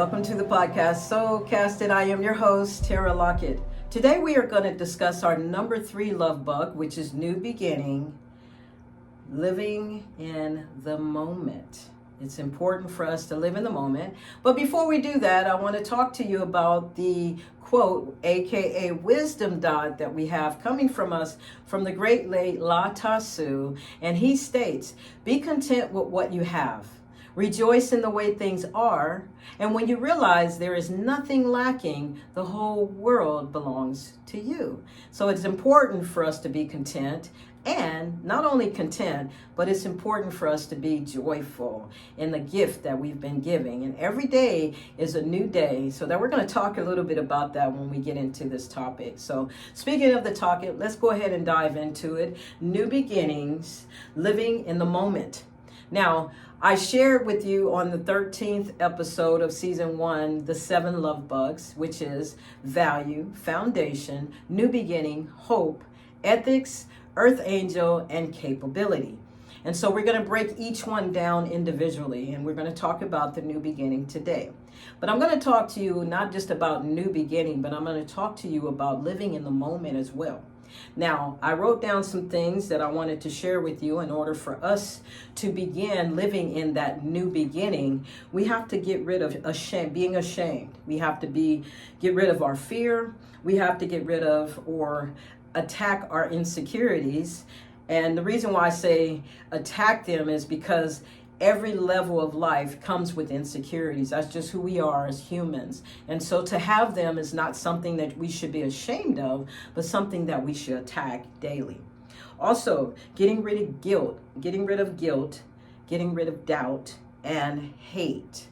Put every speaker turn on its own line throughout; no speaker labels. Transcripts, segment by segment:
Welcome to the podcast, Soul Casted. I am your host, Tara Lockett. Today we are going to discuss our number 3 love bug, which is new beginning, living in the moment. It's important for us to live in the moment. But before we do that, I want to talk to you about the quote, aka wisdom dot that we have coming from us from the great late La Tassu. And he states, be content with what you have. Rejoice in the way things are, and when you realize there is nothing lacking, the whole world belongs to you. So it's important for us to be content, and not only content, but it's important for us to be joyful in the gift that we've been giving. And every day is a new day, so that we're going to talk a little bit about that when we get into this topic. So speaking of the topic, let's go ahead and dive into it. New beginnings, living in the moment. Now, I shared with you on the 13th episode of season 1, the 7 love bugs, which is value, foundation, new beginning, hope, ethics, earth angel, and capability. And so we're going to break each one down individually, and we're going to talk about the new beginning today. But I'm going to talk to you not just about new beginning, but I'm going to talk to you about living in the moment as well. Now, I wrote down some things that I wanted to share with you. In order for us to begin living in that new beginning, we have to get rid of being ashamed. We have to get rid of our fear. We have to get rid of or attack our insecurities. And the reason why I say attack them is because every level of life comes with insecurities. That's just who we are as humans. And so to have them is not something that we should be ashamed of, but something that we should attack daily. Also, getting rid of guilt, getting rid of doubt, and hate.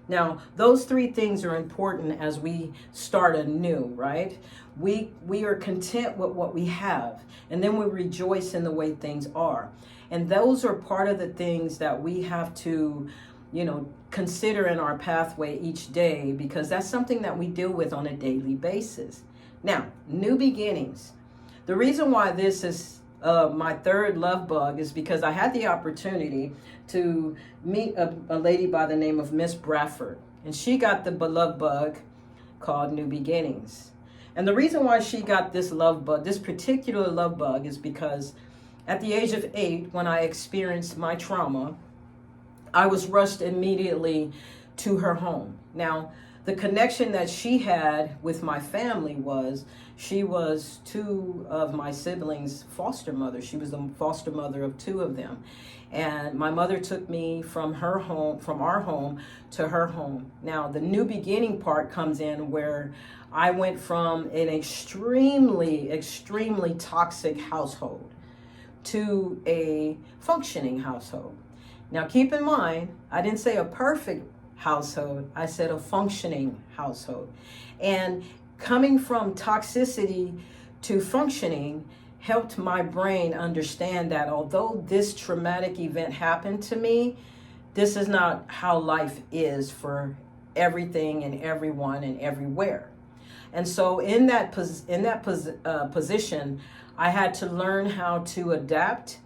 Now, those 3 things are important as we start anew, right? We are content with what we have, and then we rejoice in the way things are. And those are part of the things that we have to, consider in our pathway each day, because that's something that we deal with on a daily basis. Now, new beginnings. The reason why this is my 3rd love bug is because I had the opportunity to meet a lady by the name of Miss Bradford, and she got the love bug called new beginnings. And the reason why she got this love bug, this particular love bug, is because at the age of 8, when I experienced my trauma, I was rushed immediately to her home. Now, the connection that she had with my family was she was 2 of my siblings' foster mothers. She was the foster mother of 2 of them. And my mother took me from our home to her home. Now, the new beginning part comes in where I went from an extremely, extremely toxic household to a functioning household. Now, keep in mind, I didn't say a perfect household. I said a functioning household. And coming from toxicity to functioning helped my brain understand that although this traumatic event happened to me, this is not how life is for everything and everyone and everywhere. And so in that position, I had to learn how to adapt.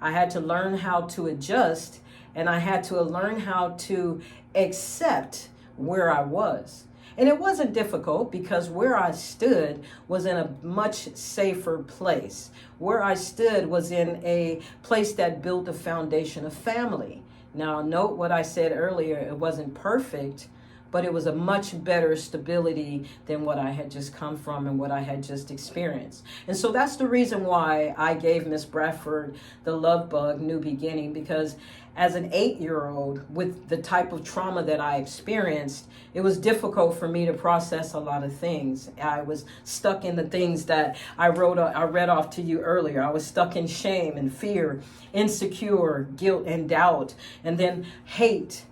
I had to learn how to adjust, and I had to learn how to accept where I was. And it wasn't difficult because where I stood was in a much safer place. Where I stood was in a place that built a foundation of family. Now, note what I said earlier, it wasn't perfect, but it was a much better stability than what I had just come from and what I had just experienced. And so that's the reason why I gave Miss Bradford the love bug, new beginning, because as an 8-year-old with the type of trauma that I experienced, it was difficult for me to process a lot of things. I was stuck in the things that I read off to you earlier. I was stuck in shame and fear, insecure, guilt and doubt, and then hate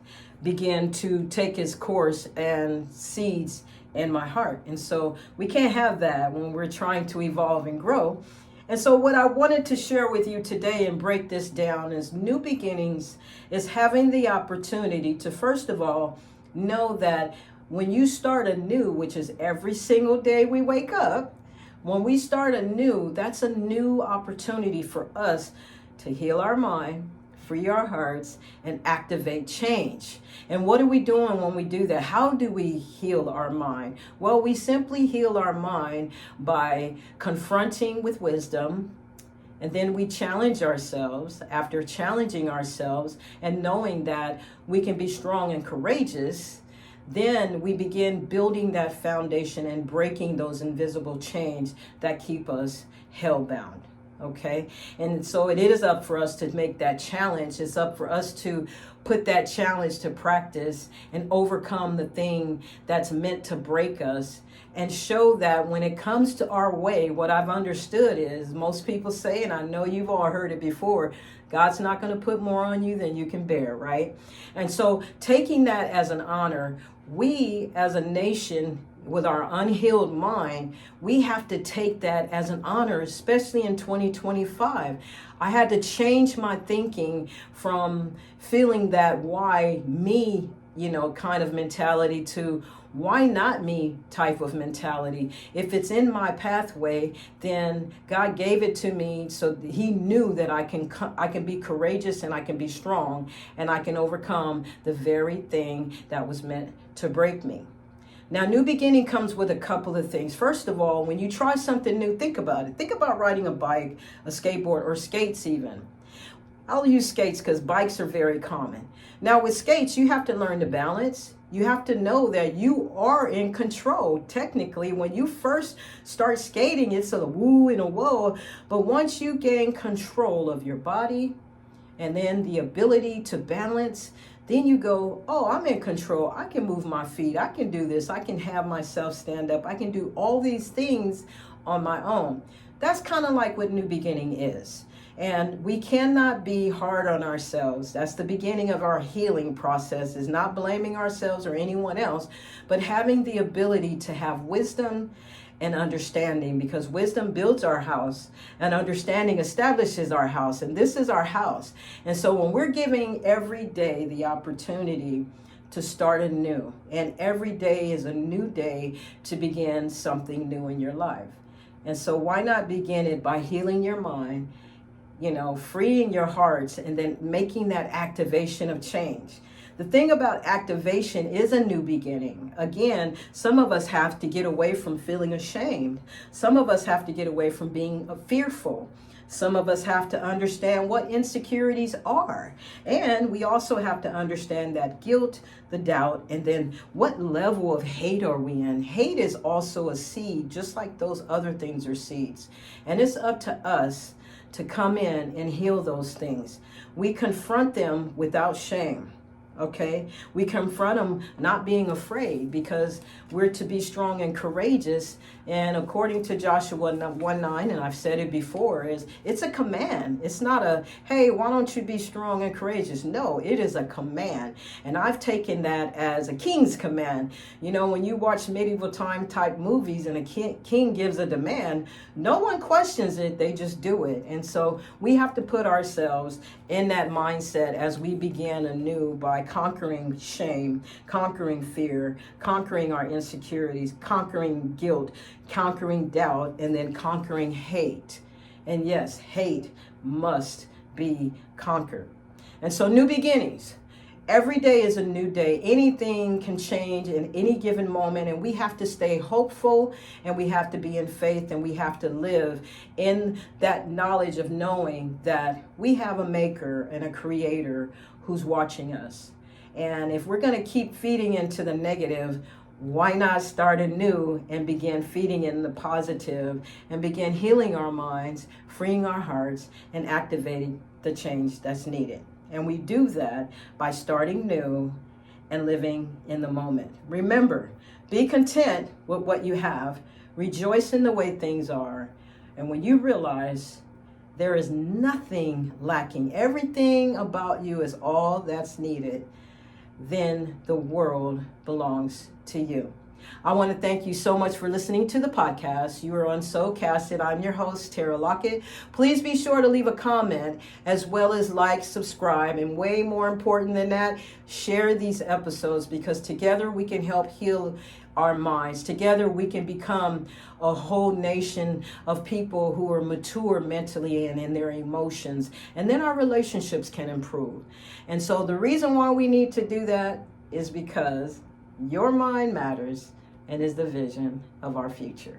began to take its course and seeds in my heart. And so we can't have that when we're trying to evolve and grow. And so what I wanted to share with you today and break this down is new beginnings is having the opportunity to, first of all, know that when you start anew, which is every single day we wake up, when we start anew, that's a new opportunity for us to heal our mind, free our hearts, and activate change. And what are we doing when we do that? How do we heal our mind? Well, we simply heal our mind by confronting with wisdom, and then we challenge ourselves. After challenging ourselves and knowing that we can be strong and courageous, then we begin building that foundation and breaking those invisible chains that keep us hellbound. Okay? And so it is up for us to make that challenge. It's up for us to put that challenge to practice and overcome the thing that's meant to break us, and show that when it comes to our way, what I've understood is, most people say, and I know you've all heard it before, God's not going to put more on you than you can bear, right? And so taking that as an honor, we as a nation with our unhealed mind, we have to take that as an honor, especially in 2025. I had to change my thinking from feeling that why me, kind of mentality to why not me type of mentality. If it's in my pathway, then God gave it to me so he knew that I can be courageous and I can be strong and I can overcome the very thing that was meant to break me. Now, new beginning comes with a couple of things. First of all, when you try something new, think about it. Think about riding a bike, a skateboard, or skates even. I'll use skates because bikes are very common. Now, with skates, you have to learn to balance. You have to know that you are in control. Technically, when you first start skating, it's a woo and a whoa. But once you gain control of your body and then the ability to balance, then you go, oh, I'm in control. I can move my feet. I can do this. I can have myself stand up. I can do all these things on my own. That's kind of like what new beginning is. And we cannot be hard on ourselves. That's the beginning of our healing process, is not blaming ourselves or anyone else, but having the ability to have wisdom and understanding, because wisdom builds our house and understanding establishes our house. And this is our house. And so when we're giving every day the opportunity to start anew, and every day is a new day to begin something new in your life. And so why not begin it by healing your mind, freeing your hearts, and then making that activation of change. The thing about activation is a new beginning. Again, some of us have to get away from feeling ashamed. Some of us have to get away from being fearful. Some of us have to understand what insecurities are. And we also have to understand that guilt, the doubt, and then what level of hate are we in? Hate is also a seed, just like those other things are seeds. And it's up to us to come in and heal those things. We confront them without shame. Okay, we confront them not being afraid, because we're to be strong and courageous. And according to Joshua 1:9, and I've said it before, it's a command. It's not a, hey, why don't you be strong and courageous? No, it is a command. And I've taken that as a king's command. When you watch medieval time type movies and a king gives a demand, no one questions it, they just do it. And so we have to put ourselves in that mindset as we begin anew by conquering shame, conquering fear, conquering our insecurities, conquering guilt, conquering doubt, and then conquering hate. And yes, hate must be conquered. And so new beginnings. Every day is a new day. Anything can change in any given moment, and we have to stay hopeful, and we have to be in faith, and we have to live in that knowledge of knowing that we have a maker and a creator who's watching us. And if we're going to keep feeding into the negative, why not start anew and begin feeding in the positive and begin healing our minds, freeing our hearts, and activating the change that's needed? And we do that by starting new and living in the moment. Remember, be content with what you have. Rejoice in the way things are. And when you realize there is nothing lacking, everything about you is all that's needed, then the world belongs to you. I want to thank you so much for listening to the podcast. You are on So Casted. I'm your host, Tara Lockett. Please be sure to leave a comment, as well as like, subscribe, and way more important than that, share these episodes, because together we can help heal our minds. Together we can become a whole nation of people who are mature mentally and in their emotions. And then our relationships can improve. And so the reason why we need to do that is because your mind matters and is the vision of our future.